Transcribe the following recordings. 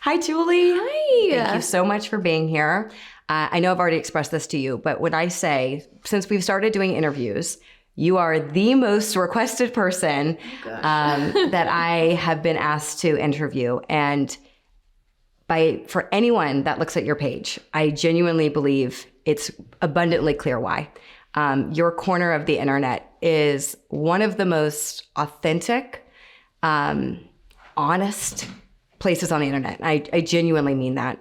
Hi, Julie. Hi. Thank you so much for being here. I know I've already expressed this to you, but when I say, since we've started doing interviews, you are the most requested person that I have been asked to interview. And for anyone that looks at your page, I genuinely believe it's abundantly clear why. Your corner of the internet is one of the most authentic, honest places on the internet. I genuinely mean that.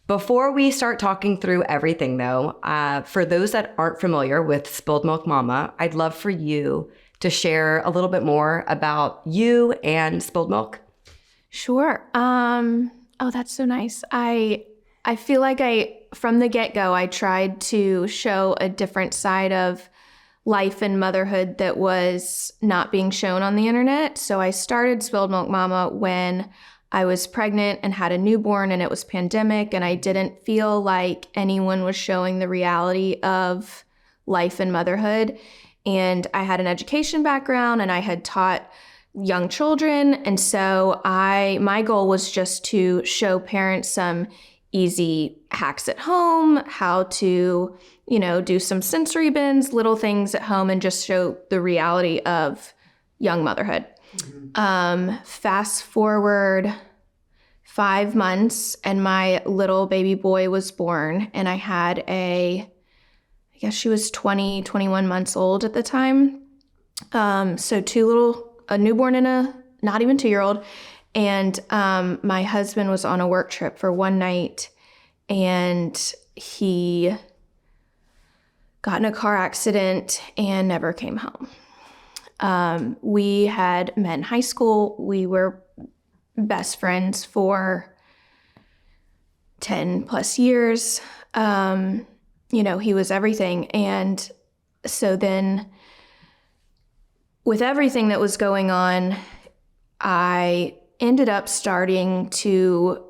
Before we start talking through everything though, for those that aren't familiar with Spilled Milk Mama, I'd love for you to share a little bit more about you and Spilled Milk. Sure. Oh, that's so nice. I feel like from the get-go, I tried to show a different side of life and motherhood that was not being shown on the internet. So I started Spilled Milk Mama when I was pregnant and had a newborn, and it was pandemic, and I didn't feel like anyone was showing the reality of life and motherhood. And I had an education background and I had taught young children. And so my goal was just to show parents some easy hacks at home, how to, do some sensory bins, little things at home, and just show the reality of young motherhood. Fast forward 5 months and my little baby boy was born, and I had I guess she was 20, 21 months old at the time. So a newborn and a not even 2-year-old. And my husband was on a work trip for one night, and he got in a car accident and never came home. We had met in high school. We were best friends for 10 plus years. He was everything. And so then with everything that was going on, I ended up starting to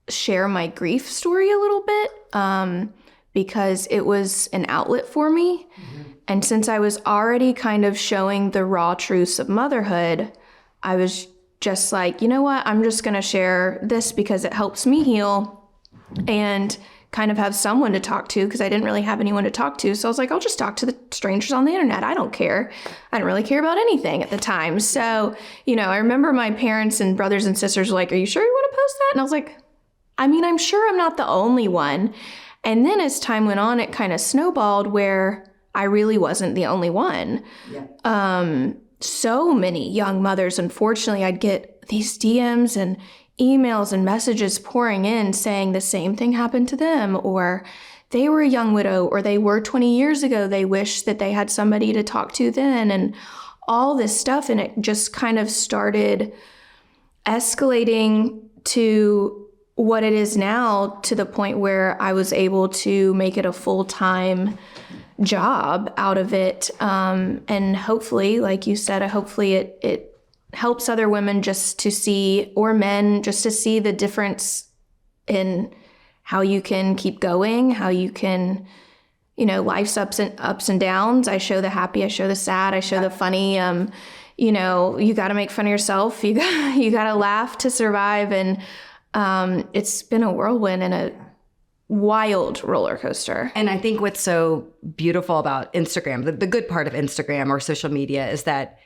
share my grief story a little bit because it was an outlet for me. Mm-hmm. And since I was already kind of showing the raw truths of motherhood, I was just like, you know what, I'm just going to share this because it helps me heal and kind of have someone to talk to, because I didn't really have anyone to talk to. So I was like, I'll just talk to the strangers on the internet. I don't care. I didn't really care about anything at the time. So, I remember my parents and brothers and sisters were like, are you sure you want to post that? And I was like, I'm sure I'm not the only one. And then as time went on, it kind of snowballed where I really wasn't the only one. Yeah. So many young mothers, unfortunately, I'd get these DMs and emails and messages pouring in saying the same thing happened to them, or they were a young widow, or they were 20 years ago. They wish that they had somebody to talk to then, and all this stuff. And it just kind of started escalating to what it is now, to the point where I was able to make it a full-time job out of it. And hopefully, like you said, hopefully it helps other women just to see, or men just to see the difference in how you can keep going, how you can, life's ups and downs. I show the happy, I show the sad, I show the funny. You got to make fun of yourself. You got to laugh to survive. And it's been a whirlwind and a wild roller coaster. And I think what's so beautiful about Instagram, the good part of Instagram or social media, is that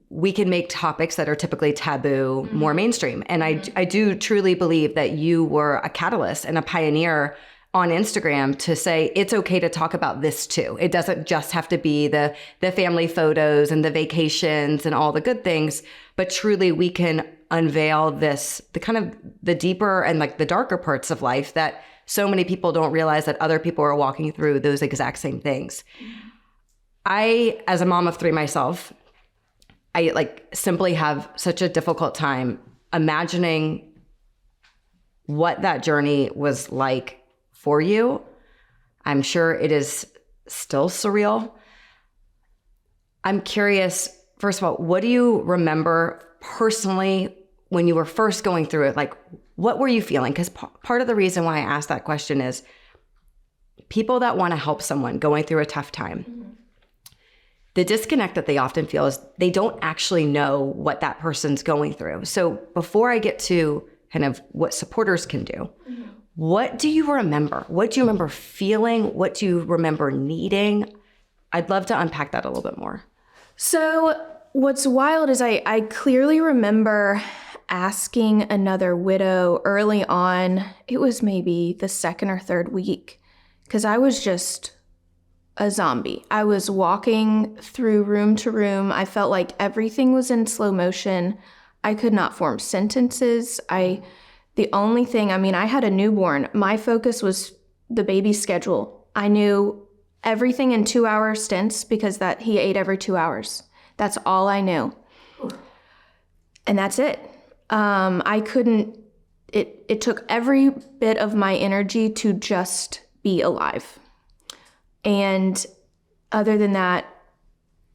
we can make topics that are typically taboo more mainstream. And I do truly believe that you were a catalyst and a pioneer on Instagram to say it's okay to talk about this too. It doesn't just have to be the family photos and the vacations and all the good things, but truly we can unveil the deeper and like the darker parts of life that so many people don't realize that other people are walking through those exact same things. I, as a mom of 3 myself, I simply have such a difficult time imagining what that journey was like for you. I'm sure it is still surreal. I'm curious, first of all, what do you remember personally when you were first going through it? Like, what were you feeling? Because part of the reason why I asked that question is people that want to help someone going through a tough time, the disconnect that they often feel is they don't actually know what that person's going through. So before I get to kind of what supporters can do, what do you remember? What do you remember feeling? What do you remember needing? I'd love to unpack that a little bit more. So what's wild is I clearly remember asking another widow early on. It was maybe the second or third week, because I was just a zombie. I was walking through room to room. I felt like everything was in slow motion. I could not form sentences. The only thing, I had a newborn. My focus was the baby's schedule. I knew everything in 2-hour stints because that he ate every 2 hours. That's all I knew. And that's it. I couldn't, it took every bit of my energy to just be alive. And other than that,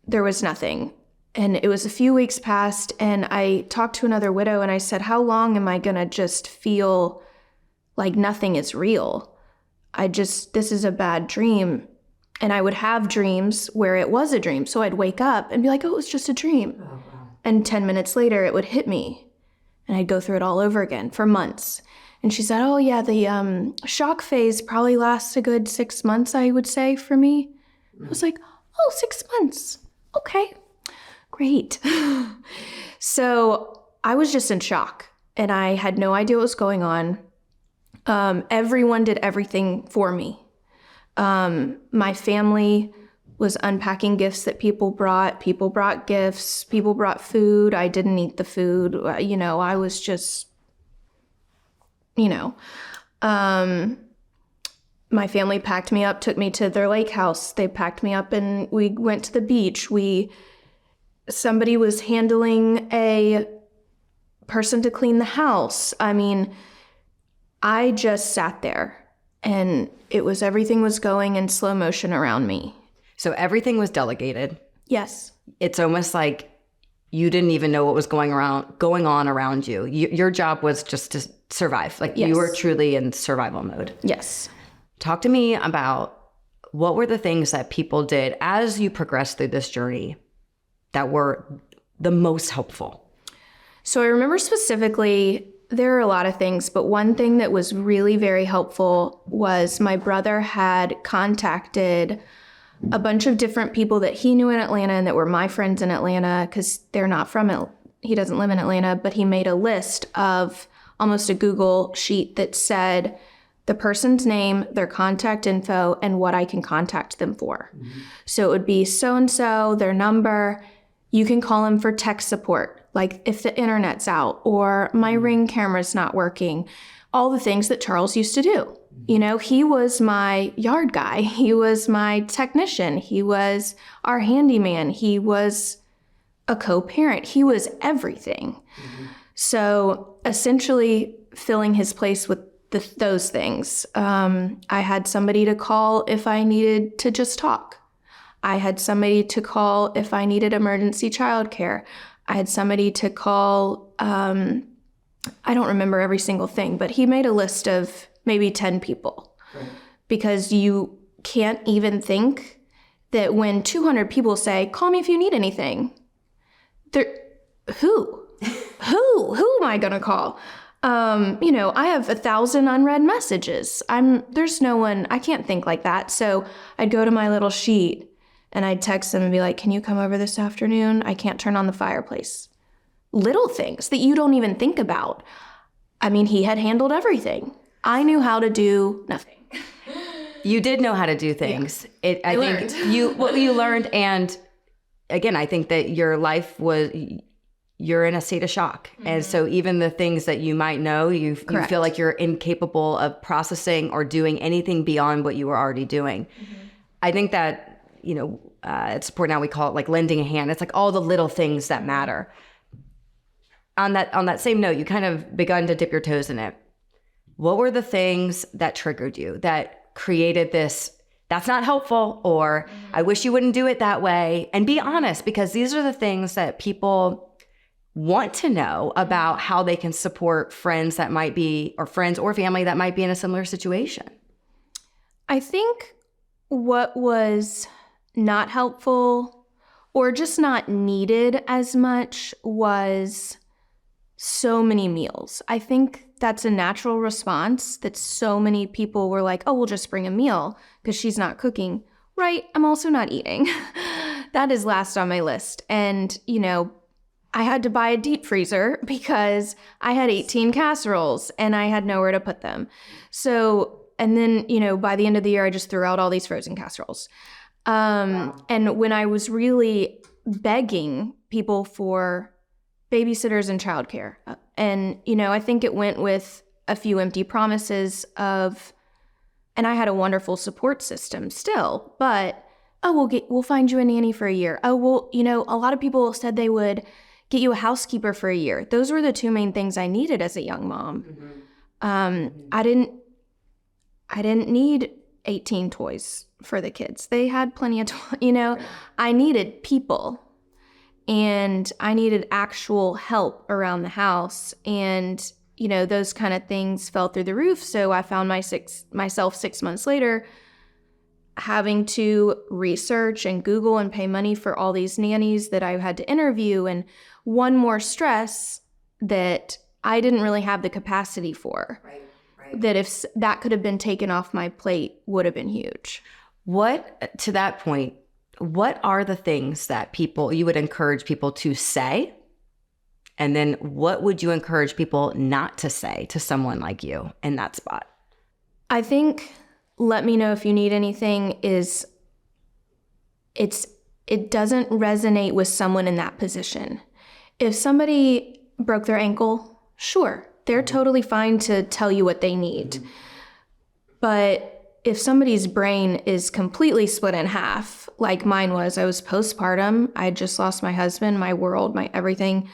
there was nothing. And it was a few weeks past, and I talked to another widow and I said, how long am I gonna just feel like nothing is real? This is a bad dream. And I would have dreams where it was a dream. So I'd wake up and be like, oh, it was just a dream. Oh, wow. And 10 minutes later, it would hit me. And I'd go through it all over again for months. And she said, oh, yeah, the shock phase probably lasts a good 6 months, I would say, for me. I was like, oh, 6 months. Okay, great. So I was just in shock, and I had no idea what was going on. Everyone did everything for me. My family was unpacking gifts that people brought. People brought gifts. People brought food. I didn't eat the food. I was just, my family packed me up, took me to their lake house. They packed me up and we went to the beach. Somebody was handling a person to clean the house. I just sat there and everything was going in slow motion around me. So everything was delegated. Yes. It's almost like you didn't even know what was going on around you. Your job was just to survive. Like yes. You were truly in survival mode. Yes. Talk to me about what were the things that people did as you progressed through this journey that were the most helpful? So I remember specifically, there are a lot of things, but one thing that was really very helpful was my brother had contacted a bunch of different people that he knew in Atlanta and that were my friends in Atlanta, because they're not from it. He doesn't live in Atlanta, but he made a list of almost a Google sheet that said the person's name, their contact info, and what I can contact them for. Mm-hmm. So it would be so-and-so, their number. You can call them for tech support, like if the internet's out or my Ring camera's not working, all the things that Charles used to do. He was my yard guy. He was my technician. He was our handyman. He was a co-parent. He was everything. Mm-hmm. So essentially filling his place with those things. I had somebody to call if I needed to just talk. I had somebody to call if I needed emergency childcare. I had somebody to call, I don't remember every single thing, but he made a list of maybe 10 people. Right. Because you can't even think that when 200 people say, call me if you need anything, who am I gonna call? I have 1,000 unread messages. There's no one, I can't think like that. So I'd go to my little sheet and I'd text them and be like, can you come over this afternoon? I can't turn on the fireplace. Little things that you don't even think about. He had handled everything. I knew how to do nothing. You did know how to do things. Yeah. I think what you learned, and again, I think that your life you're in a state of shock. Mm-hmm. And so even the things that you might know, you feel like you're incapable of processing or doing anything beyond what you were already doing. Mm-hmm. I think that, at Support Now we call it like lending a hand. It's like all the little things that matter. On that same note, you kind of begun to dip your toes in it. What were the things that triggered you, that created this, that's not helpful, or I wish you wouldn't do it that way? And be honest, because these are the things that people want to know about how they can support friends that might be, or friends or family that might be in a similar situation. I think what was not helpful or just not needed as much was so many meals. I think that's a natural response that so many people were like, oh, we'll just bring a meal because she's not cooking. Right, I'm also not eating. That is last on my list. And, I had to buy a deep freezer because I had 18 casseroles and I had nowhere to put them. So, and then, by the end of the year, I just threw out all these frozen casseroles. Wow. And when I was really begging people for babysitters and childcare, and, I think it went with a few empty promises and I had a wonderful support system still, but, we'll find you a nanny for a year. Oh, well, a lot of people said they would get you a housekeeper for a year. Those were the two main things I needed as a young mom. I didn't need 18 toys for the kids. They had plenty of toys, I needed people and I needed actual help around the house. And, those kind of things fell through the roof. So I found myself 6 months later having to research and Google and pay money for all these nannies that I had to interview, and one more stress that I didn't really have the capacity for. Right. That if that could have been taken off my plate would have been huge. To that point, what are the things that you would encourage people to say? And then what would you encourage people not to say to someone like you in that spot? I think let me know if you need anything it doesn't resonate with someone in that position. If somebody broke their ankle, sure, they're totally fine to tell you what they need. But if somebody's brain is completely split in half, like mine was, I was postpartum, I had just lost my husband, my world, my everything.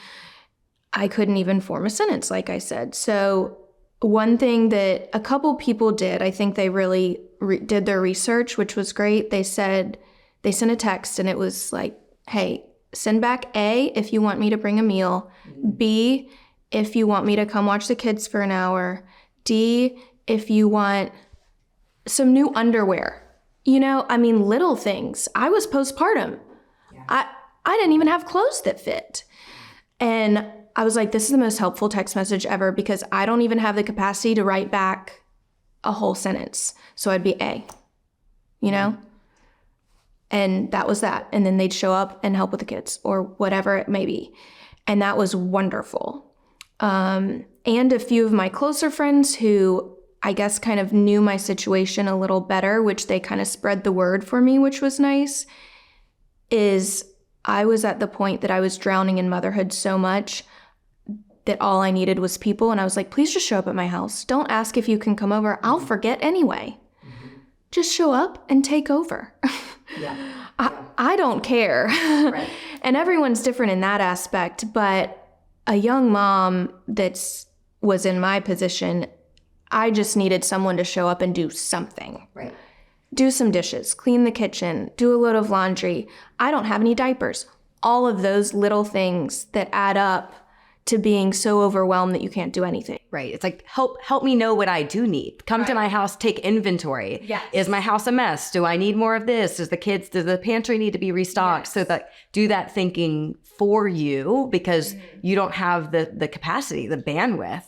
I couldn't even form a sentence, like I said. So one thing that a couple people did, I think they really did their research, which was great. They sent a text and it was like, hey, send back A, if you want me to bring a meal. B, if you want me to come watch the kids for an hour. D, if you want some new underwear. Little things. I was postpartum. Yeah. I didn't even have clothes that fit. And I was like, this is the most helpful text message ever because I don't even have the capacity to write back a whole sentence. So I'd be A, And that was that. And then they'd show up and help with the kids or whatever it may be. And that was wonderful. And a few of my closer friends who I guess kind of knew my situation a little better, which they kind of spread the word for me, which was nice, is I was at the point that I was drowning in motherhood so much that all I needed was people. And I was like, please just show up at my house. Don't ask if you can come over. I'll forget anyway. Just show up and take over. Yeah. I don't care. Right. And everyone's different in that aspect. But a young mom was in my position, I just needed someone to show up and do something. Right. Do some dishes, clean the kitchen, do a load of laundry. I don't have any diapers. All of those little things that add up to being so overwhelmed that you can't do anything. Right. It's like, help me know what I do need. Come to my house, take inventory. Yes. Is my house a mess? Do I need more of this? Does the pantry need to be restocked? Yes. So that do that thinking for you because you don't have the capacity, the bandwidth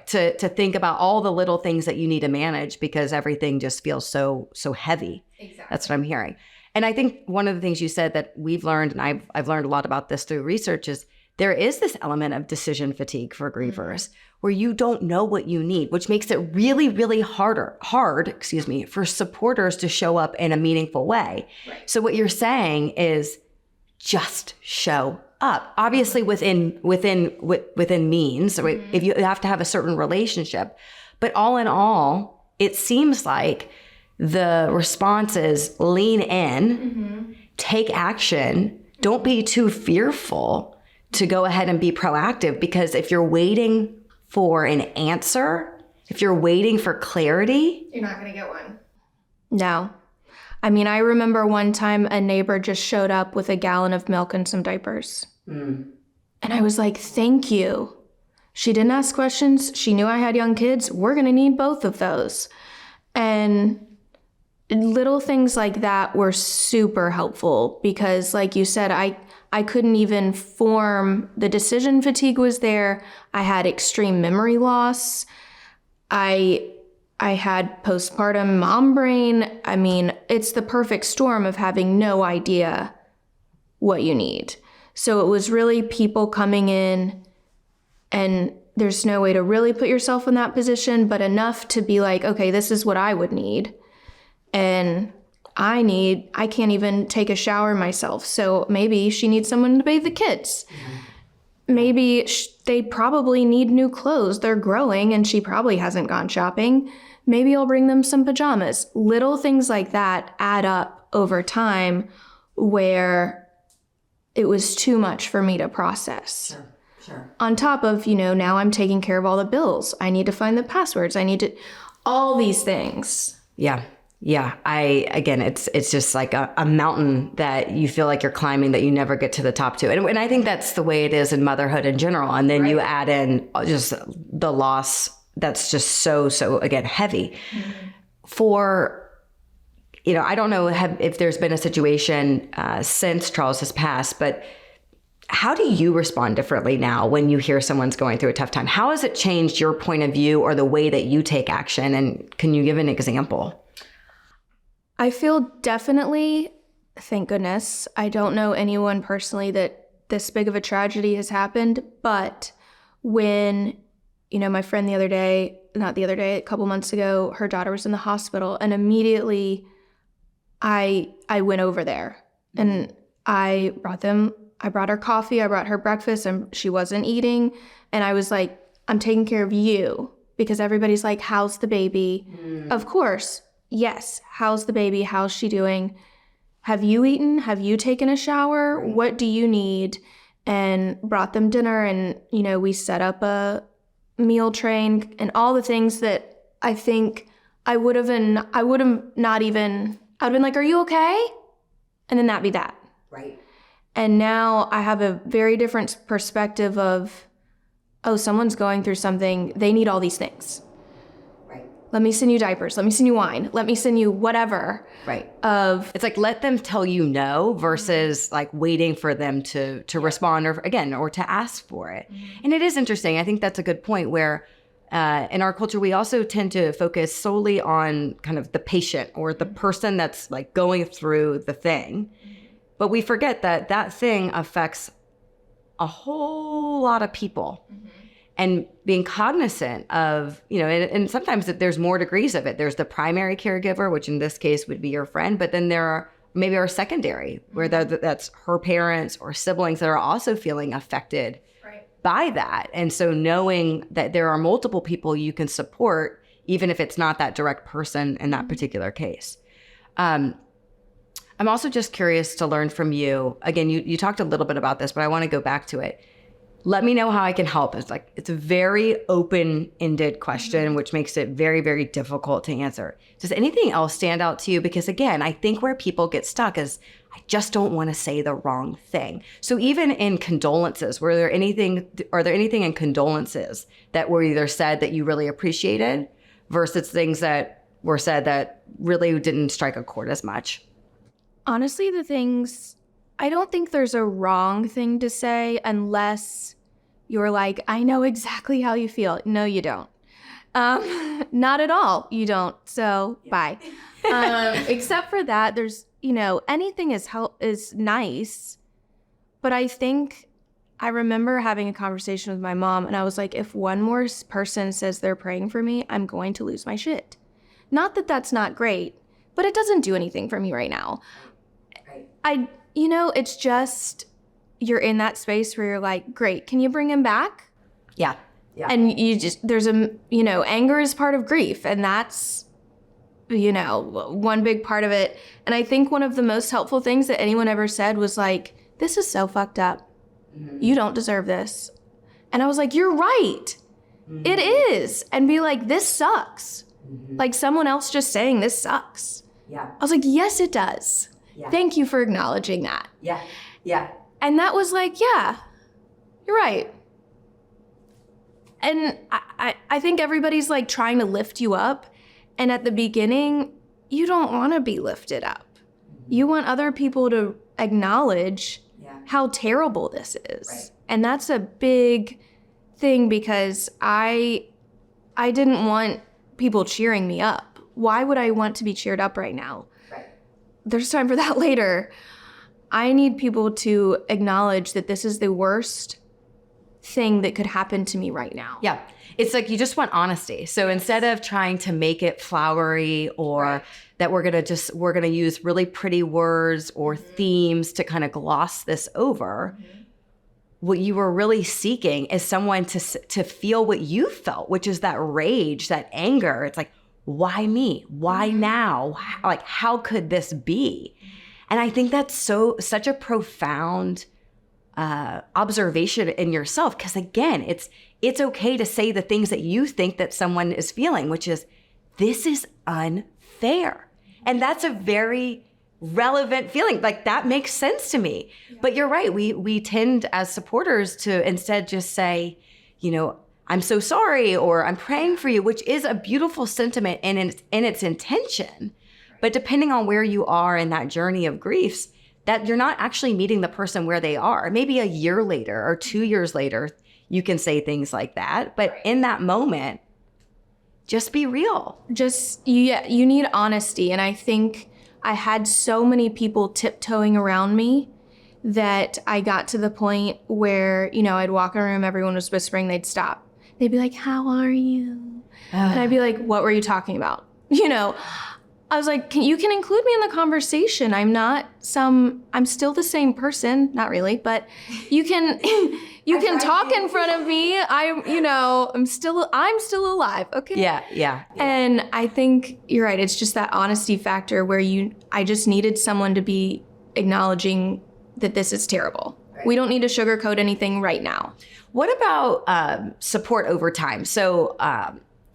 to think about all the little things that you need to manage because everything just feels so heavy. Exactly. That's what I'm hearing. And I think one of the things you said that we've learned, and I've learned a lot about this through research, is there is this element of decision fatigue for grievers where you don't know what you need, which makes it really, really hard for supporters to show up in a meaningful way. Right. So what you're saying is just show up, obviously within means. Right? If you have to have a certain relationship, but all in all, it seems like the response is lean in, take action, don't be too fearful to go ahead and be proactive, because if you're waiting for an answer, if you're waiting for clarity, you're not going to get one. No. I mean, I remember one time a neighbor just showed up with a gallon of milk and some diapers. And I was like, thank you. She didn't ask questions. She knew I had young kids. We're going to need both of those. And little things like that were super helpful because, like you said, I couldn't even form, the decision fatigue was there. I had extreme memory loss. I had postpartum mom brain. I mean, it's the perfect storm of having no idea what you need. So it was really people coming in, and there's no way to really put yourself in that position, but enough to be like, okay, this is what I would need. And I can't even take a shower myself. So maybe she needs someone to bathe the kids. Maybe they probably need new clothes. They're growing and she probably hasn't gone shopping. Maybe I'll bring them some pajamas. Little things like that add up over time where it was too much for me to process. Sure. On top of, now I'm taking care of all the bills. I need to find the passwords. I need to, all these things. Yeah. Again, it's just like a mountain that you feel like you're climbing that you never get to the top to. And I think that's the way it is in motherhood in general. And then you add in just the loss that's just so, again, heavy. For, I don't know if there's been a situation since Charles has passed, but how do you respond differently now when you hear someone's going through a tough time? How has it changed your point of view or the way that you take action? And can you give an example? I feel definitely, thank goodness, I don't know anyone personally that this big of a tragedy has happened, but when, my friend a couple months ago, her daughter was in the hospital, and immediately I went over there and I brought her coffee, I brought her breakfast, and she wasn't eating, and I was like, I'm taking care of you, because everybody's like, how's the baby? Of course. Yes. How's the baby? How's she doing? Have you eaten? Have you taken a shower? What do you need? And brought them dinner, and, we set up a meal train and all the things that I think I would have been like, are you okay? And then that'd be that. Right. And now I have a very different perspective of, oh, someone's going through something. They need all these things. Let me send you diapers. Let me send you wine. Let me send you whatever. Right. It's like, let them tell you no versus like waiting for them to respond or to ask for it. And it is interesting. I think that's a good point where in our culture, we also tend to focus solely on kind of the patient or the person that's like going through the thing. But we forget that thing affects a whole lot of people. And being cognizant of, and sometimes there's more degrees of it. There's the primary caregiver, which in this case would be your friend, but then there are maybe our secondary, where that's her parents or siblings that are also feeling affected by that. And so knowing that there are multiple people you can support, even if it's not that direct person in that particular case. I'm also just curious to learn from you. Again, you talked a little bit about this, but I want to go back to it. Let me know how I can help. It's a very open-ended question, which makes it very, very difficult to answer. Does anything else stand out to you? Because again, I think where people get stuck is, I just don't want to say the wrong thing. So even in condolences, are there anything in condolences that were either said that you really appreciated versus things that were said that really didn't strike a chord as much? Honestly, I don't think there's a wrong thing to say unless you're like, I know exactly how you feel. No, you don't. Not at all. You don't. So bye. Except for that, there's, anything is nice. But I remember having a conversation with my mom, and I was like, if one more person says they're praying for me, I'm going to lose my shit. Not that that's not great, but it doesn't do anything for me right now. It's just, you're in that space where you're like, great, can you bring him back? Yeah. And there's anger is part of grief, and that's, one big part of it. And I think one of the most helpful things that anyone ever said was like, this is so fucked up. You don't deserve this. And I was like, you're right. It is. And be like, this sucks. Like someone else just saying this sucks. Yeah. I was like, yes, it does. Yeah. Thank you for acknowledging that. Yeah. And that was like, yeah, you're right. And I think everybody's like trying to lift you up. And at the beginning, you don't want to be lifted up. You want other people to acknowledge how terrible this is. Right. And that's a big thing because I didn't want people cheering me up. Why would I want to be cheered up right now? Right. There's time for that later. I need people to acknowledge that this is the worst thing that could happen to me right now. Yeah. It's like you just want honesty. So instead of trying to make it flowery or that we're going to use really pretty words or themes to kind of gloss this over, what you were really seeking is someone to feel what you felt, which is that rage, that anger. It's like, why me? Why now? Like, how could this be? And I think that's such a profound observation in yourself. Because again, it's okay to say the things that you think that someone is feeling, which is, this is unfair. And that's a very relevant feeling. Like, that makes sense to me. Yeah. But you're right. We tend as supporters to instead just say, I'm so sorry, or I'm praying for you, which is a beautiful sentiment in its intention. But depending on where you are in that journey of griefs, that you're not actually meeting the person where they are. Maybe a year later or 2 years later, you can say things like that. But in that moment, just be real. You need honesty. And I think I had so many people tiptoeing around me that I got to the point where, I'd walk in a room, everyone was whispering, they'd stop. They'd be like, how are you? And I'd be like, what were you talking about? I was like, you can include me in the conversation. I'm still the same person. Not really, but you can talk in front of me. I'm still alive. Okay. Yeah. And I think you're right. It's just that honesty factor where I just needed someone to be acknowledging that this is terrible. Right. We don't need to sugarcoat anything right now. What about support over time? So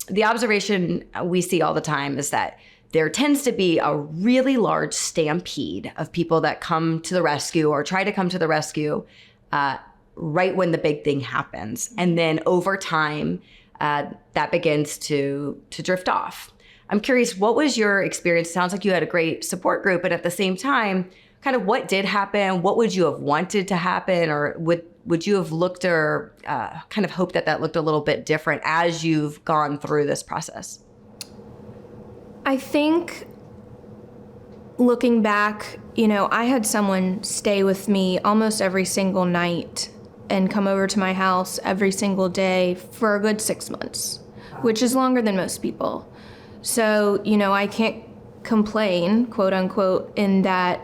the observation we see all the time is that there tends to be a really large stampede of people that come to the rescue or try to come to the rescue right when the big thing happens. And then over time, that begins to drift off. I'm curious, what was your experience? Sounds like you had a great support group, but at the same time, kind of what did happen? What would you have wanted to happen? Or would you have looked or kind of hoped that looked a little bit different as you've gone through this process? I think looking back, I had someone stay with me almost every single night and come over to my house every single day for a good 6 months, which is longer than most people. So, I can't complain, quote unquote, in that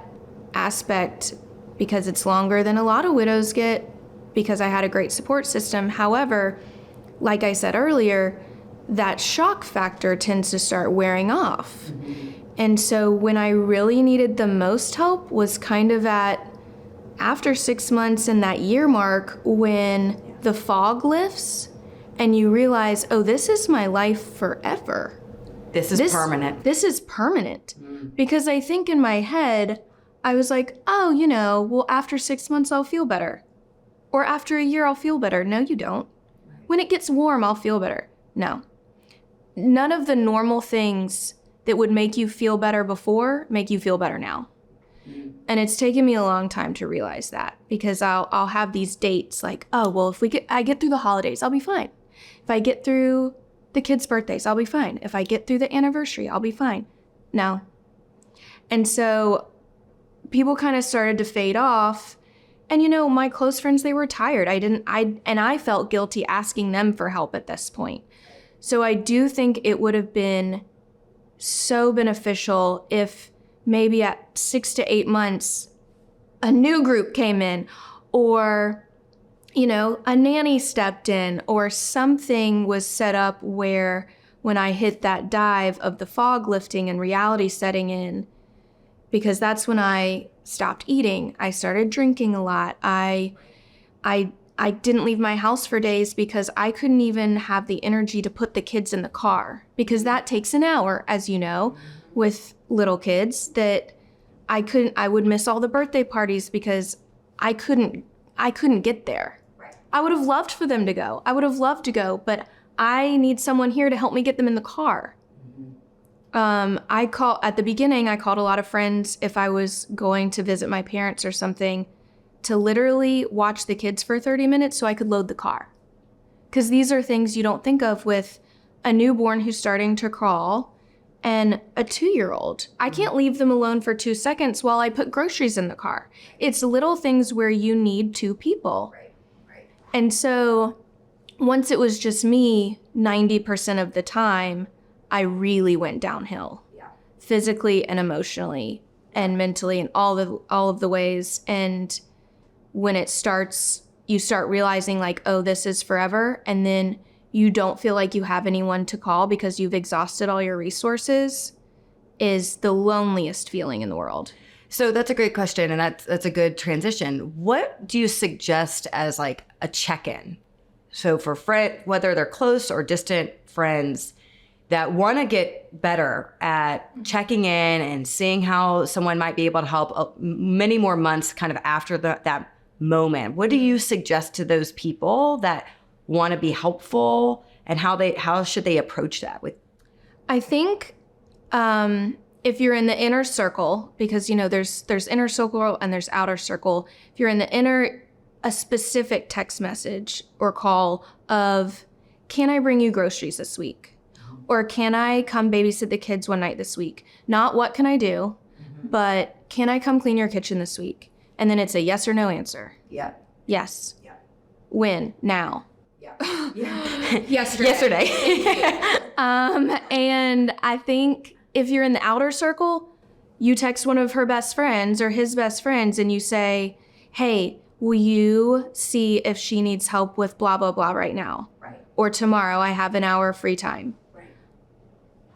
aspect because it's longer than a lot of widows get because I had a great support system. However, like I said earlier, that shock factor tends to start wearing off. Mm-hmm. And so when I really needed the most help was kind of after 6 months and that year mark when the fog lifts and you realize, oh, this is my life forever. This is permanent. This is permanent. Mm-hmm. Because I think in my head, I was like, oh, well, after 6 months, I'll feel better. Or after a year, I'll feel better. No, you don't. When it gets warm, I'll feel better. No. None of the normal things that would make you feel better before make you feel better now. Mm-hmm. And it's taken me a long time to realize that because I'll have these dates like, oh, well, I get through the holidays, I'll be fine. If I get through the kids' birthdays, I'll be fine. If I get through the anniversary, I'll be fine. No. And so people kind of started to fade off. And my close friends, they were tired. I felt guilty asking them for help at this point. So I do think it would have been so beneficial if maybe at 6 to 8 months, a new group came in or, a nanny stepped in or something was set up where when I hit that dive of the fog lifting and reality setting in, because that's when I stopped eating. I started drinking a lot. I didn't leave my house for days because I couldn't even have the energy to put the kids in the car because that takes an hour, as you know, with little kids that I would miss all the birthday parties because I couldn't get there. Right. I would have loved for them to go. I would have loved to go, but I need someone here to help me get them in the car. At the beginning, I called a lot of friends if I was going to visit my parents or something to literally watch the kids for 30 minutes so I could load the car. Because these are things you don't think of with a newborn who's starting to crawl and a 2-year-old. I can't leave them alone for 2 seconds while I put groceries in the car. It's little things where you need 2 people. Right. And so once it was just me, 90% of the time, I really went downhill. Yeah. Physically and emotionally and mentally in all of the ways. And when it starts, you start realizing like, oh, this is forever. And then you don't feel like you have anyone to call because you've exhausted all your resources, is the loneliest feeling in the world. So that's a great question, and that's a good transition. What do you suggest as like a check-in? So for whether they're close or distant friends that want to get better at checking in and seeing how someone might be able to help many more months kind of after that moment, what do you suggest to those people that want to be helpful, and how should they approach that? I think if you're in the inner circle, because there's inner circle and there's outer circle. If you're in the inner, a specific text message or call of, can I bring you groceries this week? Or can I come babysit the kids one night this week? Not what can I do, but can I come clean your kitchen this week? And then it's a yes or no answer. Yeah. Yes. Yeah. When? Now. Yeah. Yesterday. And I think if you're in the outer circle, you text one of her best friends or his best friends and you say, hey, will you see if she needs help with blah, blah, blah right now? Right. Or tomorrow I have an hour of free time. Right.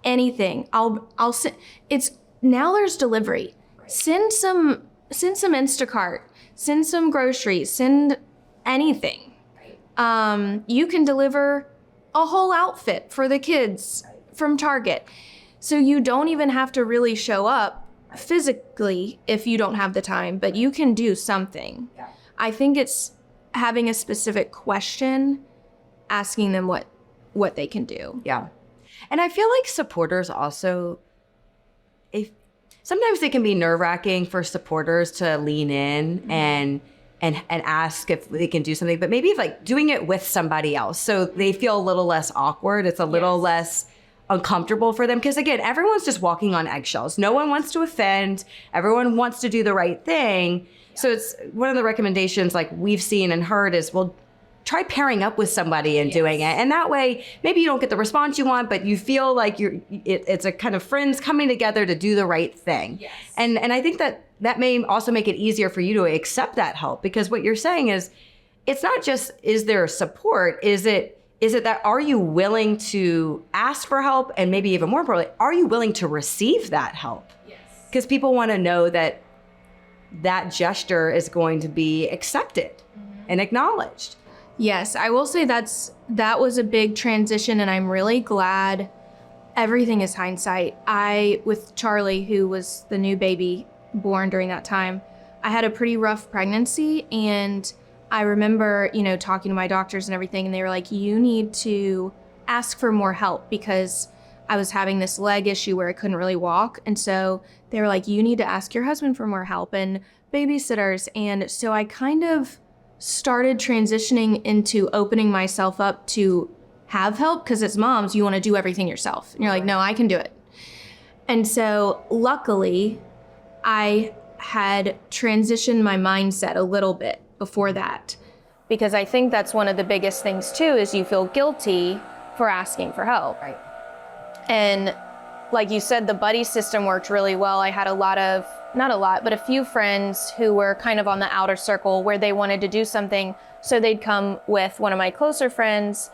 Anything. I'll send. It's now there's delivery. Right. Send some Instacart, send some groceries, send anything. Right. You can deliver a whole outfit for the kids from Target. So you don't even have to really show up physically if you don't have the time, but you can do something. Yeah. I think it's having a specific question, asking them what they can do. Yeah. And I feel like supporters also, sometimes it can be nerve-wracking for supporters to lean in and ask if they can do something, but maybe like doing it with somebody else so they feel a little less awkward. It's a little less uncomfortable for them, because again, everyone's just walking on eggshells. No one wants to offend. Everyone wants to do the right thing. So it's one of the recommendations like we've seen and heard is, well, try pairing up with somebody and doing it. And that way, maybe you don't get the response you want, but you feel like it's a kind of friends coming together to do the right thing. Yes. And I think that may also make it easier for you to accept that help, because what you're saying is, it's not just, is there support? Is it that, are you willing to ask for help? And maybe even more importantly, are you willing to receive that help? Yes. Because people want to know that gesture is going to be accepted and acknowledged. Yes, I will say that was a big transition, and I'm really glad. Everything is hindsight. With Charlie, who was the new baby born during that time, I had a pretty rough pregnancy, and I remember, talking to my doctors and everything, and they were like, you need to ask for more help, because I was having this leg issue where I couldn't really walk. And so they were like, you need to ask your husband for more help and babysitters. And so I kind of started transitioning into opening myself up to have help, because as moms, you want to do everything yourself. And you're like, no, I can do it. And so luckily, I had transitioned my mindset a little bit before that, because I think that's one of the biggest things too, is you feel guilty for asking for help. Right. And like you said, the buddy system worked really well. I had a few friends who were kind of on the outer circle where they wanted to do something. So they'd come with one of my closer friends,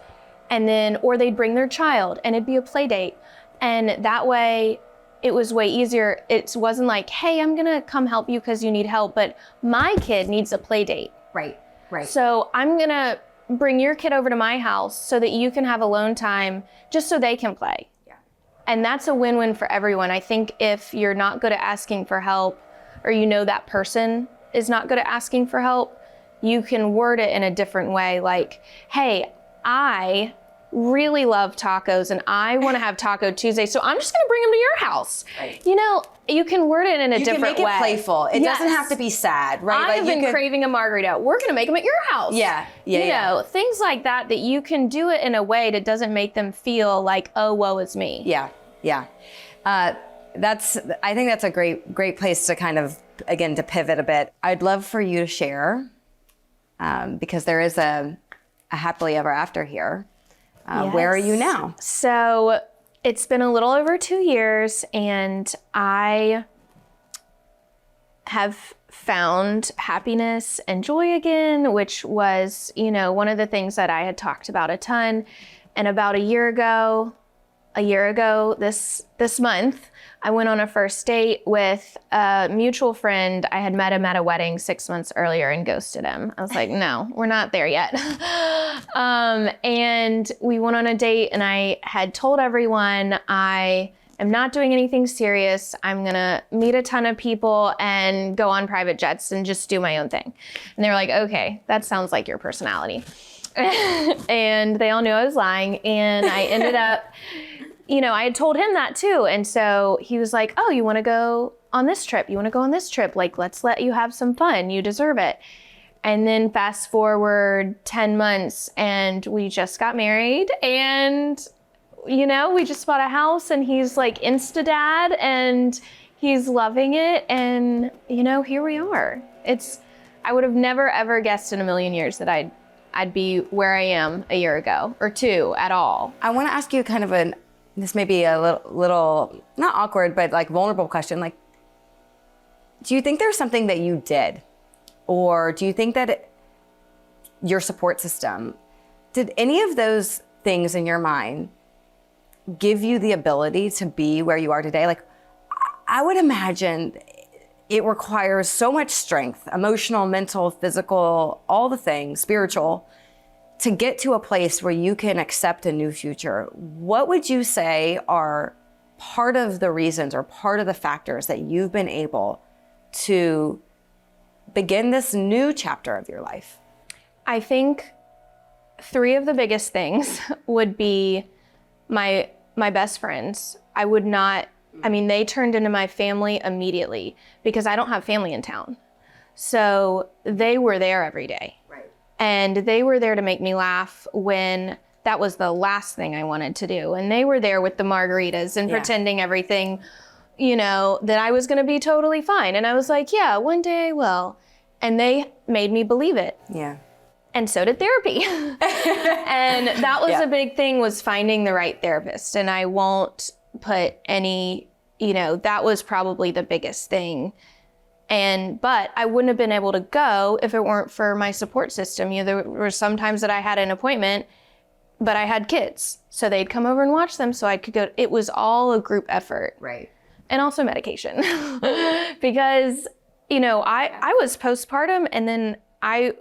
or they'd bring their child and it'd be a play date. And that way it was way easier. It wasn't like, hey, I'm gonna come help you because you need help, but my kid needs a play date. Right. So I'm gonna bring your kid over to my house so that you can have alone time just so they can play. And that's a win-win for everyone. I think if you're not good at asking for help, or that person is not good at asking for help, you can word it in a different way. Like, hey, I really love tacos and I want to have Taco Tuesday, so I'm just going to bring them to your house. Right. You know, you can word it in a different way. You can make it playful. It doesn't have to be sad, right? I have been craving a margarita. We're going to make them at your house. Yeah. You know, things like that you can do it in a way that doesn't make them feel like, oh, woe is me. Yeah. Yeah. I think that's a great place to kind of, again, to pivot a bit. I'd love for you to share, because there is a happily ever after here. Yes. Where are you now? So it's been a little over 2 years and I have found happiness and joy again, which was, you know, one of the things that I had talked about a ton. And about a year ago this month, I went on a first date with a mutual friend. I had met him at a wedding 6 months earlier and ghosted him. I was like, no, we're not there yet. And we went on a date and I had told everyone I am not doing anything serious. I'm gonna meet a ton of people and go on private jets and just do my own thing. And they were like, okay, that sounds like your personality. And they all knew I was lying. And I ended up, you know, I had told him that too. And so he was like, oh, you want to go on this trip? You want to go on this trip? Like, let's let you have some fun. You deserve it. And then fast forward 10 months and we just got married and, you know, we just bought a house and he's like Insta dad and he's loving it. And, you know, here we are. I would have never, ever guessed in a million years that I'd be where I am a year ago or two at all. I want to ask you kind of this may be a little, not awkward, but like vulnerable question. Like, do you think there's something that you did? Or do you think that your support system, did any of those things in your mind give you the ability to be where you are today? Like, I would imagine it requires so much strength, emotional, mental, physical, all the things, spiritual, to get to a place where you can accept a new future. What would you say are part of the reasons or part of the factors that you've been able to begin this new chapter of your life? I think 3 of the biggest things would be my best friends. They turned into my family immediately because I don't have family in town. So they were there every day. Right. And they were there to make me laugh when that was the last thing I wanted to do. And they were there with the margaritas and pretending everything, you know, that I was going to be totally fine. And I was like, yeah, one day I will. And they made me believe it. Yeah. And so did therapy. And that was a big thing, was finding the right therapist. And I won't put any, you know, that was probably the biggest thing. But I wouldn't have been able to go if it weren't for my support system. You know, there were some times that I had an appointment, but I had kids. So they'd come over and watch them so I could go. It was all a group effort. Right. And also medication. Because, you know, I was postpartum and then I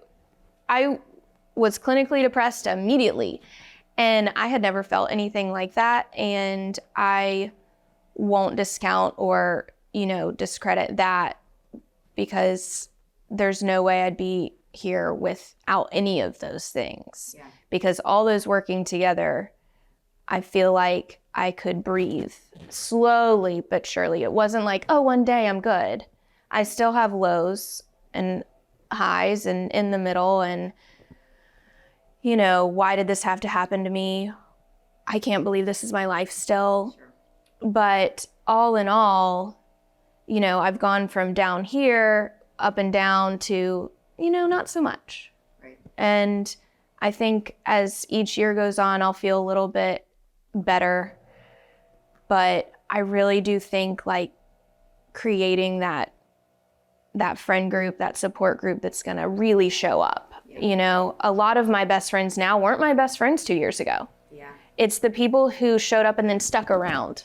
was clinically depressed immediately. And I had never felt anything like that. And I won't discount or, you know, discredit that, because there's no way I'd be here without any of those things. Yeah. Because all those working together, I feel like I could breathe slowly but surely. It wasn't like, oh, one day I'm good. I still have lows and highs and in the middle, and, you know, why did this have to happen to me? I can't believe this is my life still. Sure. But all in all, you know, I've gone from down here up and down to, you know, not so much. Right. And I think as each year goes on, I'll feel a little bit better. But I really do think like creating that friend group, that support group that's going to really show up. Yeah. You know, a lot of my best friends now weren't my best friends 2 years ago. Yeah. It's the people who showed up and then stuck around.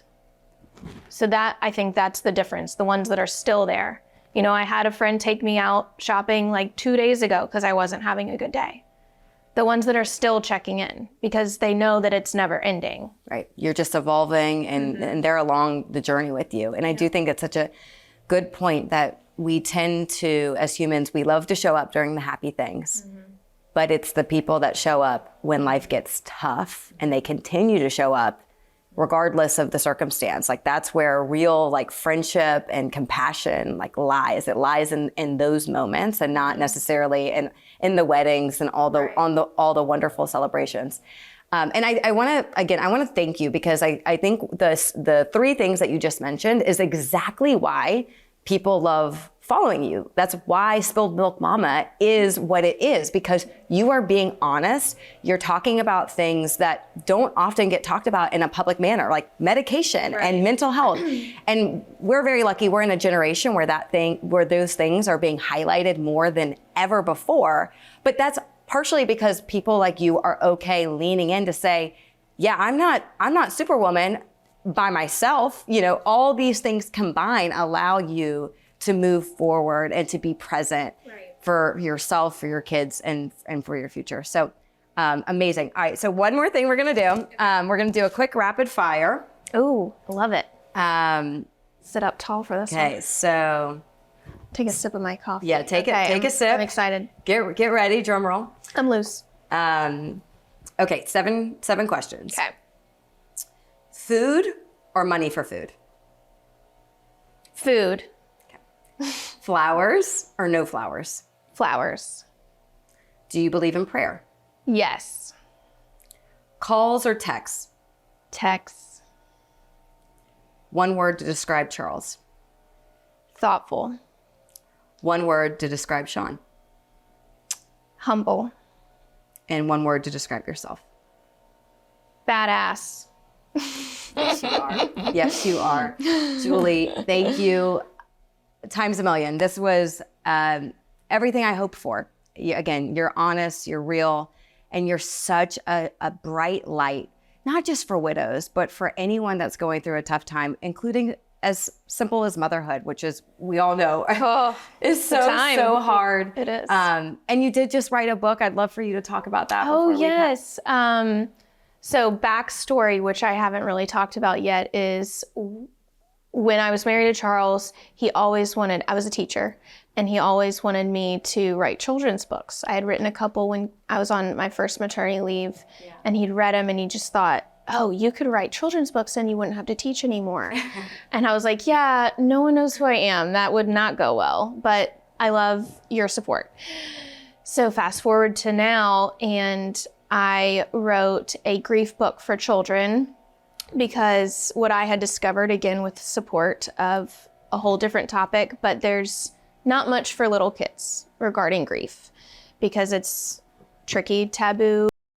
So that, I think that's the difference, the ones that are still there. You know, I had a friend take me out shopping like 2 days ago because I wasn't having a good day. The ones that are still checking in because they know that it's never ending. Right. You're just evolving and they're along the journey with you. And I do think it's such a good point that we tend to, as humans, we love to show up during the happy things. Mm-hmm. but it's the people that show up when life gets tough, and they continue to show up regardless of the circumstance. Like that's where real like friendship and compassion like lies. It lies in those moments, and not necessarily in the weddings and all the wonderful celebrations. And I want to thank you, because I think the three things that you just mentioned is exactly why people love following you. That's why Spilled Milk Mama is what it is, because you are being honest. You're talking about things that don't often get talked about in a public manner, like medication and mental health. And we're very lucky. We're in a generation where those things are being highlighted more than ever before. But that's partially because people like you are okay leaning in to say, yeah, I'm not Superwoman by myself. You know, all these things combined allow you to move forward and to be present for yourself, for your kids, and for your future. So amazing. All right, so one more thing we're gonna do. We're gonna do a quick rapid fire. Ooh, love it. Sit up tall for this one. Okay, so take a sip of my coffee. Yeah, take a sip. I'm excited. Get ready, drum roll. I'm loose. Okay, seven questions. Okay. Food or money for food? Food. Flowers or no flowers? Flowers. Do you believe in prayer? Yes. Calls or texts? Texts. One word to describe Charles. Thoughtful. One word to describe Sean. Humble. And one word to describe yourself. Badass. Yes, you are. Yes, you are. Julie, thank you times a million. This was everything I hoped for. Again, you're honest, you're real, and you're such a bright light, not just for widows, but for anyone that's going through a tough time, including as simple as motherhood, which is, we all know, is so hard. It is. And you did just write a book. I'd love for you to talk about that. Oh, yes. So backstory, which I haven't really talked about yet, is when I was married to Charles, I was a teacher, and he always wanted me to write children's books. I had written a couple when I was on my first maternity leave, and he'd read them, and he just thought, oh, you could write children's books and you wouldn't have to teach anymore. And I was like, yeah, no one knows who I am. That would not go well, but I love your support. So fast forward to now, and I wrote a grief book for children, because what I had discovered, again with support of a whole different topic, but there's not much for little kids regarding grief, because it's tricky, taboo.